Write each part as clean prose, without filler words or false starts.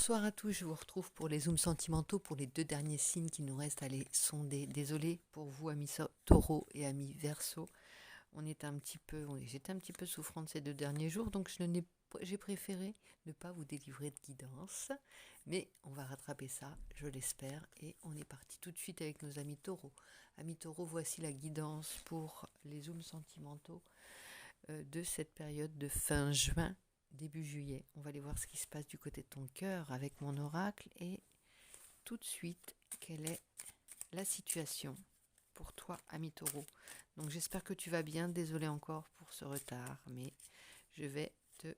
Bonsoir à tous, je vous retrouve pour les zooms sentimentaux, pour les 2 derniers signes qui nous restent à les sonder. Désolée pour vous, amis taureau et amis verseau. J'étais un petit peu souffrante ces 2 derniers jours, donc j'ai préféré ne pas vous délivrer de guidance. Mais on va rattraper ça, je l'espère, et on est parti tout de suite avec nos amis taureaux. Amis taureaux, voici la guidance pour les zooms sentimentaux de cette période de fin juin début juillet. On va aller voir ce qui se passe du côté de ton cœur avec mon oracle et tout de suite, quelle est la situation pour toi, ami taureau. Donc j'espère que tu vas bien, désolé encore pour ce retard, mais je vais te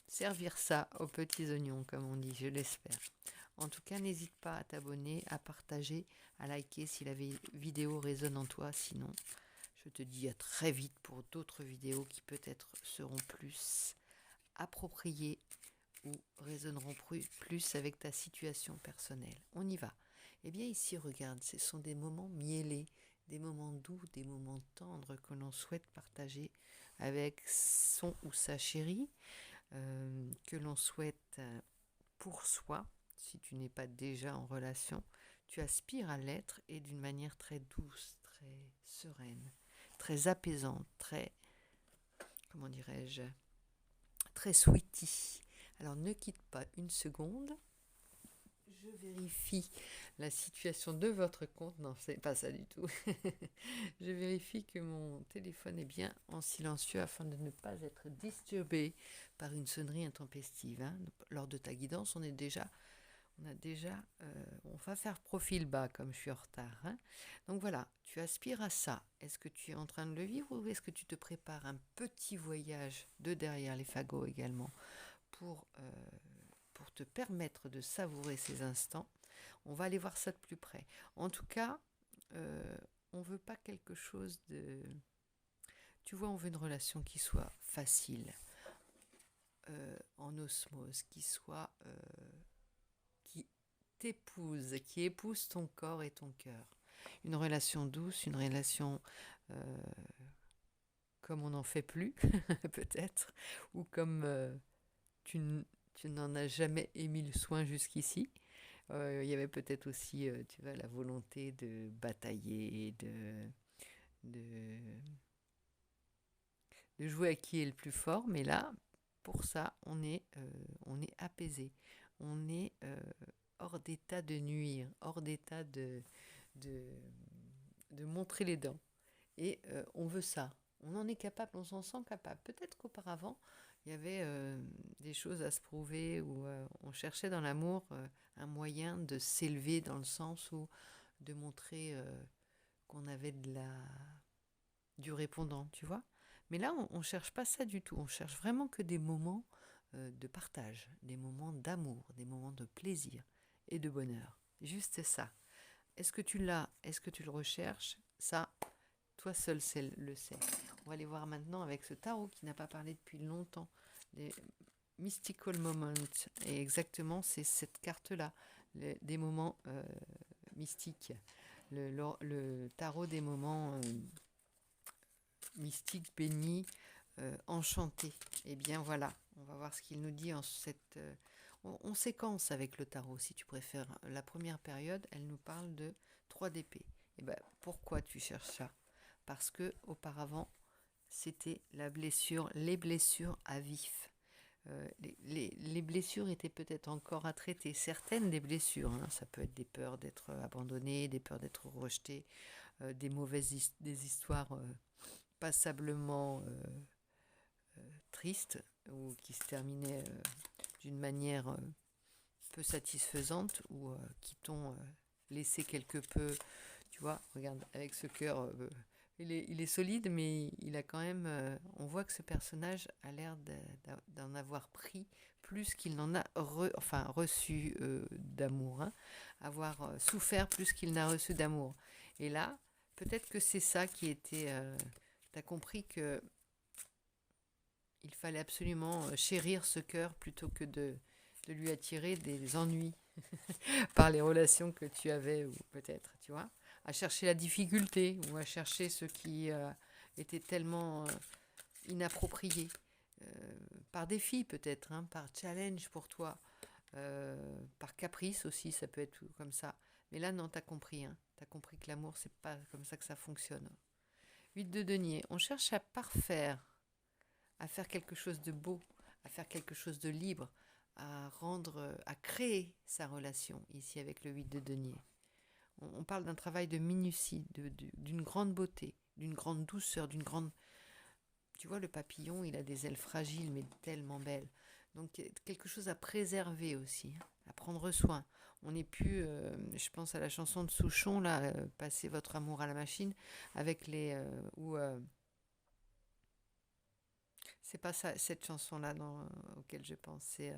servir ça aux petits oignons, comme on dit, je l'espère. En tout cas, n'hésite pas à t'abonner, à partager, à liker si la vidéo résonne en toi, sinon je te dis à très vite pour d'autres vidéos qui peut-être seront plus appropriées ou résonneront plus avec ta situation personnelle. On y va. Eh bien ici, regarde, ce sont des moments mielés, des moments doux, des moments tendres que l'on souhaite partager avec son ou sa chérie, que l'on souhaite pour soi. Si tu n'es pas déjà en relation, tu aspires à l'être et d'une manière très douce, très sereine, très apaisante, très, comment dirais-je, très sweetie. Alors ne quitte pas une seconde. Je vérifie la situation de votre compte. Non, c'est pas ça du tout. Je vérifie que mon téléphone est bien en silencieux afin de ne pas être disturbé par une sonnerie intempestive. Hein. Lors de ta guidance, on va faire profil bas comme je suis en retard. Hein. Donc voilà, tu aspires à ça. Est-ce que tu es en train de le vivre ou est-ce que tu te prépares un petit voyage de derrière les fagots également pour te permettre de savourer ces instants? On va aller voir ça de plus près. En tout cas, on ne veut pas quelque chose de... Tu vois, on veut une relation qui soit facile, en osmose, qui t'épouse, qui épouse ton corps et ton cœur. Une relation douce, une relation comme on n'en fait plus, peut-être, ou comme tu n'en as jamais émis le soin jusqu'ici. Il y avait peut-être aussi, tu vois, la volonté de batailler, de, de jouer à qui est le plus fort. Mais là, pour ça, on est apaisé. On est hors d'état de nuire, hors d'état de, de montrer les dents. Et on veut ça. On en est capable, on s'en sent capable. Peut-être qu'auparavant, il y avait des choses à se prouver où on cherchait dans l'amour un moyen de s'élever dans le sens où de montrer qu'on avait du répondant, tu vois. Mais là, on ne cherche pas ça du tout. On cherche vraiment que des moments de partage, des moments d'amour, des moments de plaisir et de bonheur. Juste ça. Est-ce que tu l'as? Est-ce que tu le recherches? Ça, toi seul le sais. On va aller voir maintenant avec ce tarot qui n'a pas parlé depuis longtemps. Les mystical moments. Et exactement, c'est cette carte-là. Des moments mystiques. Le tarot des moments mystiques, bénis, enchantés. Et bien voilà, on va voir ce qu'il nous dit en cette... on séquence avec le tarot, si tu préfères. La première période, elle nous parle de 3 d'épée. Et ben, pourquoi tu cherches ça? Parce que auparavant, c'était les blessures à vif. Les blessures étaient peut-être encore à traiter. Certaines des blessures, hein, ça peut être des peurs d'être abandonné, des peurs d'être rejeté, des histoires passablement tristes ou qui se terminaient d'une manière peu satisfaisante ou qui t'ont laissé quelque peu, tu vois, regarde, avec ce cœur, il est solide, mais il a quand même, on voit que ce personnage a l'air d'en avoir pris plus qu'il n'en a reçu d'amour, hein, avoir souffert plus qu'il n'a reçu d'amour. Et là, peut-être que c'est ça qui était, t'as compris que il fallait absolument chérir ce cœur plutôt que de lui attirer des ennuis par les relations que tu avais, ou peut-être, tu vois, à chercher la difficulté ou à chercher ce qui était tellement inapproprié, par défi peut-être, hein, par challenge pour toi, par caprice aussi, ça peut être comme ça. Mais là, non, t'as compris, hein. T'as compris que l'amour, c'est pas comme ça que ça fonctionne. 8 de denier, on cherche à parfaire, à faire quelque chose de beau, à faire quelque chose de libre, à créer sa relation, ici avec le 8 de denier. On parle d'un travail de minutie, d'une grande beauté, d'une grande douceur, d'une grande... Tu vois, le papillon, il a des ailes fragiles, mais tellement belles. Donc, quelque chose à préserver aussi, hein, à prendre soin. On n'est plus, je pense à la chanson de Souchon, là, Passez votre amour à la machine, avec les... c'est pas ça, cette chanson-là auquel je pense, c'est,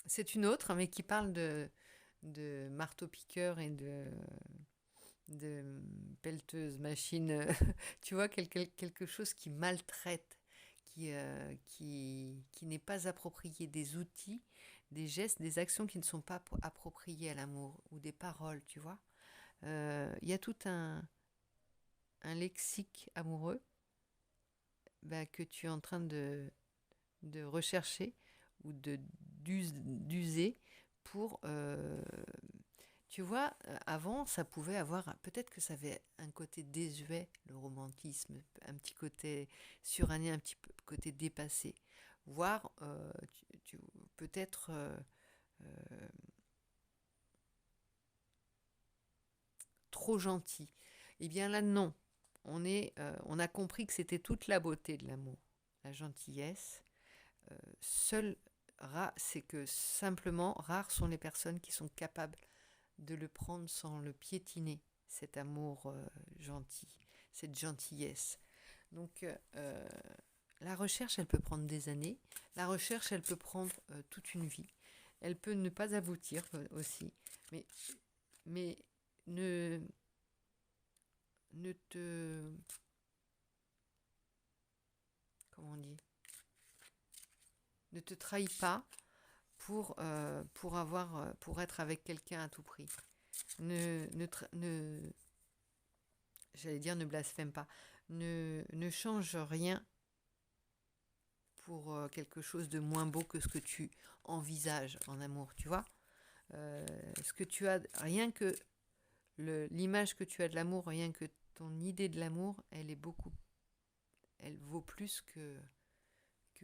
c'est une autre, mais qui parle de marteau-piqueur et de pelleteuse, machine, tu vois, quelque chose qui maltraite, qui n'est pas approprié, des outils, des gestes, des actions qui ne sont pas appropriées à l'amour, ou des paroles, tu vois. Il y a tout un lexique amoureux que tu es en train de rechercher ou d'user pour... tu vois, avant, ça pouvait avoir... Peut-être que ça avait un côté désuet, le romantisme, un petit côté suranné, un petit côté dépassé. Voire, peut-être... trop gentil. Eh bien là, non. On a compris que c'était toute la beauté de l'amour, la gentillesse. Seul c'est que simplement, rares sont les personnes qui sont capables de le prendre sans le piétiner, cet amour gentil, cette gentillesse. Donc, la recherche, elle peut prendre des années. La recherche, elle peut prendre toute une vie. Elle peut ne pas aboutir aussi. Mais ne, ne te... Comment on dit? Ne te trahis pas pour être avec quelqu'un à tout prix. J'allais dire ne blasphème pas. Ne change rien pour quelque chose de moins beau que ce que tu envisages en amour, tu vois. Ce que tu as, rien que l'image que tu as de l'amour, rien que ton idée de l'amour, elle vaut plus que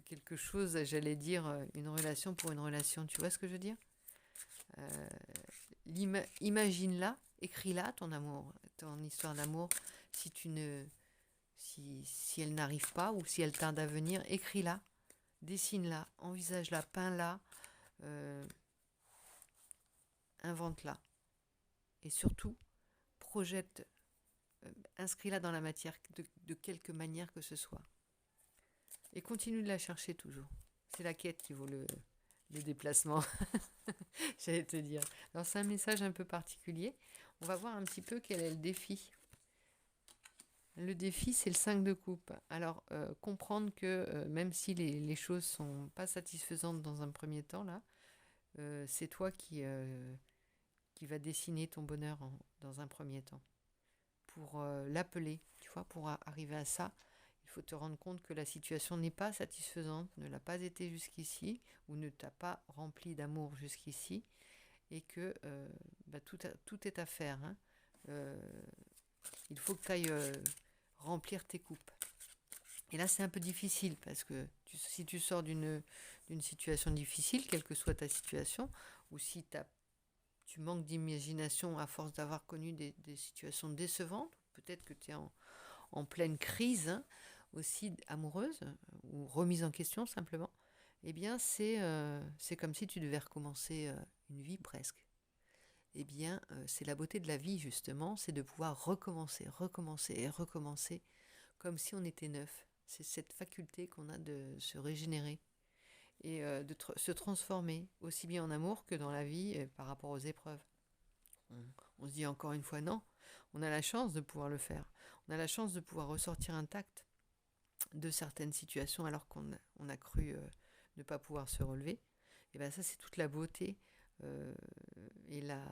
quelque chose, j'allais dire, une relation pour une relation. Tu vois ce que je veux dire? Imagine-la, écris-la, ton amour, ton histoire d'amour. Si elle n'arrive pas ou si elle tarde à venir, écris-la, dessine-la, envisage-la, peins-la, invente-la. Et surtout, projette, inscris-la dans la matière de quelque manière que ce soit. Et continue de la chercher toujours. C'est la quête qui vaut le déplacement, j'allais te dire. Alors c'est un message un peu particulier. On va voir un petit peu quel est le défi. Le défi, c'est le 5 de coupe. Alors, comprendre que même si les choses sont pas satisfaisantes dans un premier temps, là, c'est toi qui va dessiner ton bonheur dans un premier temps. Pour l'appeler, tu vois, pour arriver à ça, il faut te rendre compte que la situation n'est pas satisfaisante, ne l'a pas été jusqu'ici, ou ne t'a pas rempli d'amour jusqu'ici, et que tout est à faire. Hein. Il faut que tu ailles remplir tes coupes. Et là, c'est un peu difficile, parce que si tu sors d'une situation difficile, quelle que soit ta situation, ou si tu manques d'imagination à force d'avoir connu des situations décevantes, peut-être que tu es en pleine crise, hein, aussi amoureuse, ou remise en question simplement, eh bien c'est comme si tu devais recommencer une vie presque. Eh bien, c'est la beauté de la vie justement, c'est de pouvoir recommencer, recommencer et recommencer, comme si on était neuf. C'est cette faculté qu'on a de se régénérer et se transformer, aussi bien en amour que dans la vie par rapport aux épreuves. On se dit encore une fois non, on a la chance de pouvoir le faire. On a la chance de pouvoir ressortir intact de certaines situations alors qu'on a cru ne pas pouvoir se relever. Et bien ça, c'est toute la beauté et la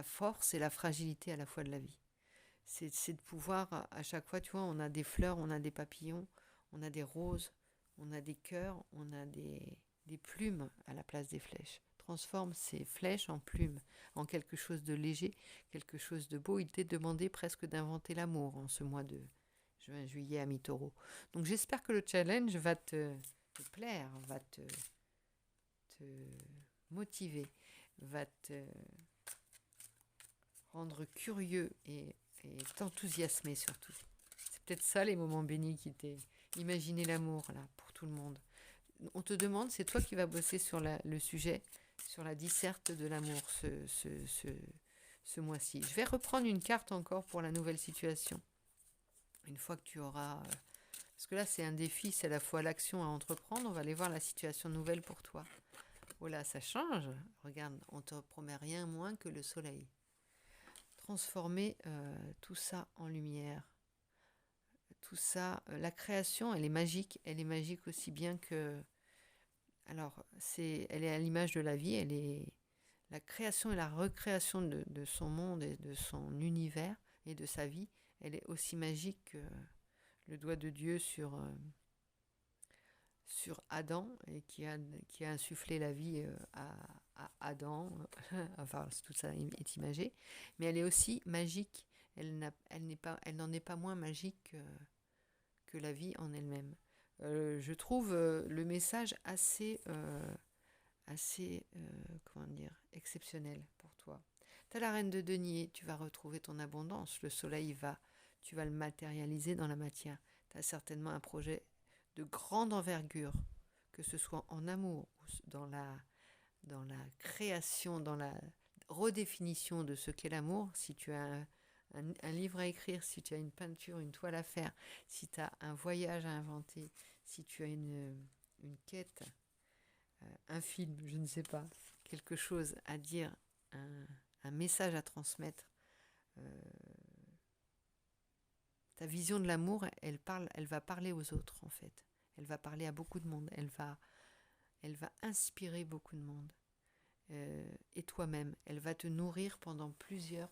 force et la fragilité à la fois de la vie. C'est de pouvoir, à chaque fois, tu vois, on a des fleurs, on a des papillons, on a des roses, on a des cœurs, on a des plumes à la place des flèches. Transforme ces flèches en plumes, en quelque chose de léger, quelque chose de beau. Il t'est demandé presque d'inventer l'amour en ce mois de juin, juillet à mi-taureau. Donc j'espère que le challenge va te plaire, va te motiver, va te rendre curieux et t'enthousiasmer surtout. C'est peut-être ça les moments bénis qui t'aient imaginé l'amour là pour tout le monde. On te demande, c'est toi qui vas bosser sur le sujet, sur la disserte de l'amour ce mois-ci. Je vais reprendre une carte encore pour la nouvelle situation. Une fois que tu auras... parce que là, c'est un défi, c'est à la fois l'action à entreprendre. On va aller voir la situation nouvelle pour toi. Oh là, ça change. Regarde, on ne te promet rien moins que le soleil. Transformer tout ça en lumière. Tout ça, la création, elle est magique. Elle est magique aussi bien que... Alors, elle est à l'image de la vie. Elle est la création et la recréation de son monde et de son univers et de sa vie. Elle est aussi magique que le doigt de Dieu sur Adam et qui a insufflé la vie à Adam. Enfin, tout ça est imagé. Mais elle est aussi magique. Elle n'en est pas moins magique que la vie en elle-même. Je trouve le message assez comment dire, exceptionnel pour toi. Tu as la reine de denier, tu vas retrouver ton abondance. Le soleil tu vas le matérialiser dans la matière. Tu as certainement un projet de grande envergure, que ce soit en amour, dans la création, dans la redéfinition de ce qu'est l'amour. Si tu as un livre à écrire, si tu as une peinture, une toile à faire, si tu as un voyage à inventer, si tu as une quête, un film, je ne sais pas, quelque chose à dire, un message à transmettre, ta vision de l'amour, elle va parler aux autres en fait. Elle va parler à beaucoup de monde. Elle va inspirer beaucoup de monde. Et toi-même, elle va te nourrir pendant plusieurs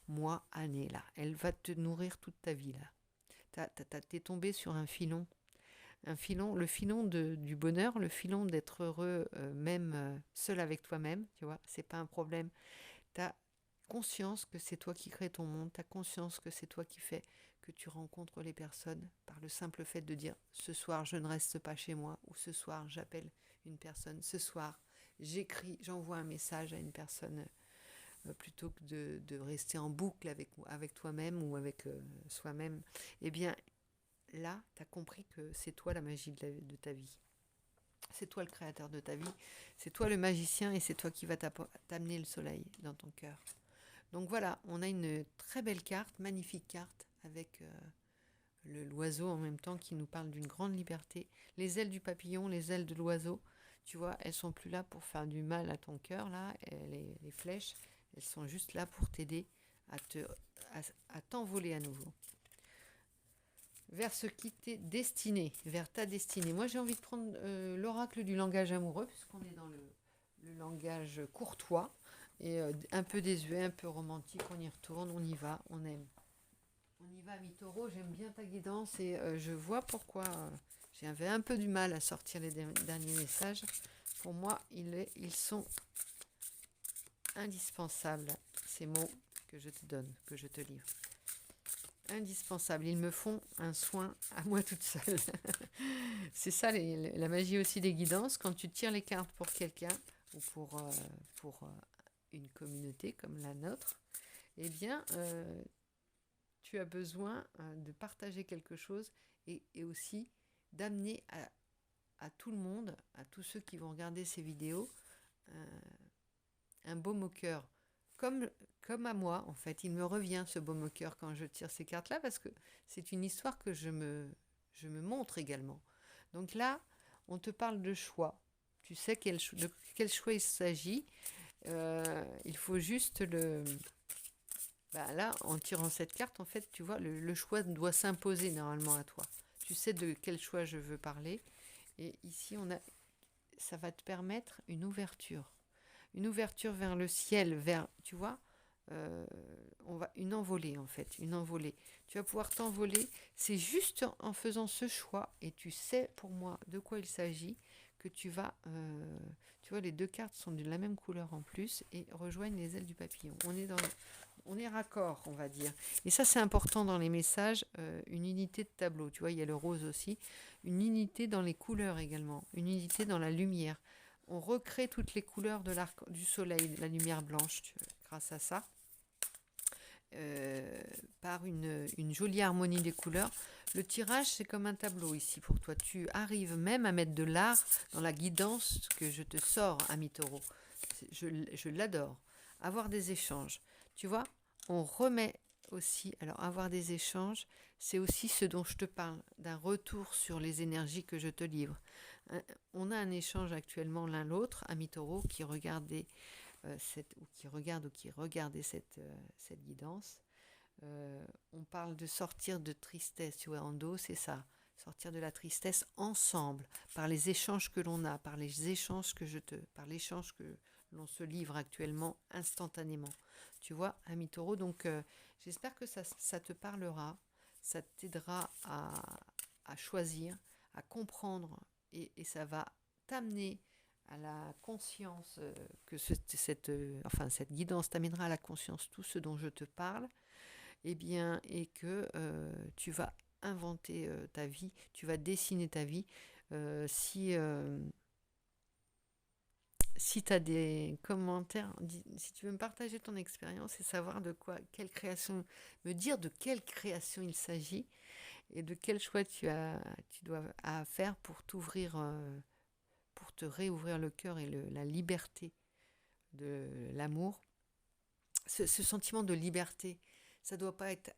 mois, années là. Elle va te nourrir toute ta vie là. T'es tombé sur un filon, le filon du bonheur, le filon d'être heureux, même seul avec toi-même. Tu vois, c'est pas un problème. T'as conscience que c'est toi qui crée ton monde, tu as conscience que c'est toi qui fais que tu rencontres les personnes par le simple fait de dire ce soir je ne reste pas chez moi ou ce soir j'appelle une personne, ce soir j'envoie un message à une personne plutôt que de rester en boucle avec toi-même ou avec soi-même. Eh bien là, tu as compris que c'est toi la magie de ta vie. C'est toi le créateur de ta vie, c'est toi le magicien et c'est toi qui vas t'amener le soleil dans ton cœur. Donc voilà, on a une très belle carte, magnifique carte, avec l'oiseau en même temps qui nous parle d'une grande liberté. Les ailes du papillon, les ailes de l'oiseau, tu vois, elles sont plus là pour faire du mal à ton cœur, là, les flèches, elles sont juste là pour t'aider à t'envoler à nouveau. Vers ce qui t'est destiné, vers ta destinée. Moi, j'ai envie de prendre l'oracle du langage amoureux, puisqu'on est dans le langage courtois. Et un peu désuet, un peu romantique, on y retourne, on y va, on aime. On y va, mi-taureau, j'aime bien ta guidance et je vois pourquoi j'avais un peu du mal à sortir les derniers messages. Pour moi, ils sont indispensables, ces mots que je te donne, que je te livre. Indispensables, ils me font un soin à moi toute seule. C'est ça la magie aussi des guidances, quand tu tires les cartes pour quelqu'un ou pour une communauté comme la nôtre, eh bien, tu as besoin de partager quelque chose et aussi d'amener à tout le monde, à tous ceux qui vont regarder ces vidéos, un baume au cœur. Comme à moi, en fait, il me revient ce baume au cœur quand je tire ces cartes-là, parce que c'est une histoire que je me montre également. Donc là, on te parle de choix. Tu sais de quel choix il s'agit. Il faut juste là, en tirant cette carte, en fait, tu vois, le choix doit s'imposer normalement à toi. Tu sais de quel choix je veux parler. Et ici, ça va te permettre une ouverture vers le ciel, tu vois, une envolée en fait, une envolée. Tu vas pouvoir t'envoler. C'est juste en faisant ce choix, et tu sais pour moi de quoi il s'agit, que tu vas, tu vois, les deux cartes sont de la même couleur en plus et rejoignent les ailes du papillon. On est raccord, on va dire. Et ça, c'est important dans les messages, une unité de tableau. Tu vois, il y a le rose aussi. Une unité dans les couleurs également. Une unité dans la lumière. On recrée toutes les couleurs de l'arc du soleil, la lumière blanche, grâce à ça. Par une jolie harmonie des couleurs. Le tirage, c'est comme un tableau ici pour toi. Tu arrives même à mettre de l'art dans la guidance que je te sors, ami taureau. Je l'adore. Avoir des échanges. Tu vois, on remet aussi. Alors, avoir des échanges, c'est aussi ce dont je te parle, d'un retour sur les énergies que je te livre. On a un échange actuellement l'un l'autre, ami taureau, qui regardait ou qui regardait cette guidance. On parle de sortir de tristesse, tu vois, en dos, c'est ça. Sortir de la tristesse ensemble, par les échanges que l'on a, par l'échange que l'on se livre actuellement instantanément. Tu vois, ami taureau, donc j'espère que ça te parlera, ça t'aidera à choisir, à comprendre, et ça va t'amener à la conscience, que cette guidance t'amènera à la conscience tout ce dont je te parle, et que tu vas inventer ta vie, tu vas dessiner ta vie. Si tu as des commentaires, si tu veux me partager ton expérience et savoir me dire de quelle création il s'agit et de quel choix tu dois faire pour t'ouvrir, pour te réouvrir le cœur et la liberté de l'amour. Ce sentiment de liberté, ça ne doit pas être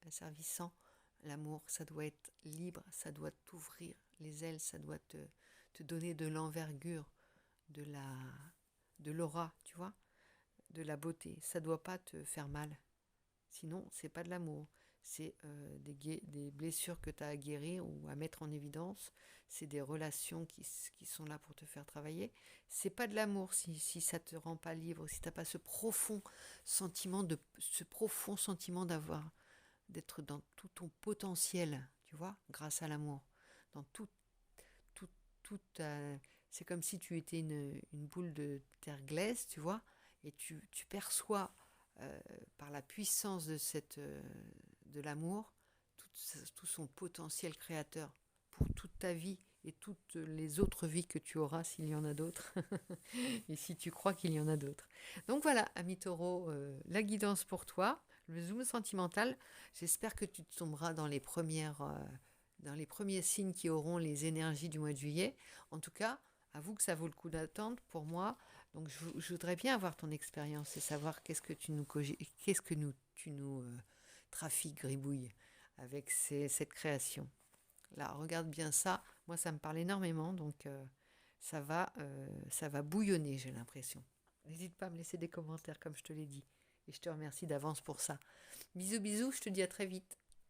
asservissant, l'amour, ça doit être libre, ça doit t'ouvrir les ailes, ça doit te donner de l'envergure, de l'aura, tu vois, de la beauté. Ça ne doit pas te faire mal. Sinon, c'est pas de l'amour. C'est des blessures que tu as à guérir ou à mettre en évidence. C'est des relations qui sont là pour te faire travailler. C'est pas de l'amour si ça te rend pas libre, si tu n'as pas ce profond sentiment d'être dans tout ton potentiel, tu vois, grâce à l'amour. Dans tout, c'est comme si tu étais une boule de terre glaise, tu vois, et tu perçois, par la puissance de l'amour, tout son potentiel créateur pour toute ta vie et toutes les autres vies que tu auras, s'il y en a d'autres, et si tu crois qu'il y en a d'autres. Donc voilà, ami taureau, la guidance pour toi, le zoom sentimental. J'espère que tu tomberas dans les premiers signes qui auront les énergies du mois de juillet. En tout cas, avoue que ça vaut le coup d'attendre pour moi. Donc je voudrais bien avoir ton expérience et savoir qu'est-ce que tu nous trafiques, gribouilles avec cette création. Là, regarde bien ça. Moi, ça me parle énormément, donc ça va bouillonner, j'ai l'impression. N'hésite pas à me laisser des commentaires, comme je te l'ai dit. Et je te remercie d'avance pour ça. Bisous, bisous, je te dis à très vite.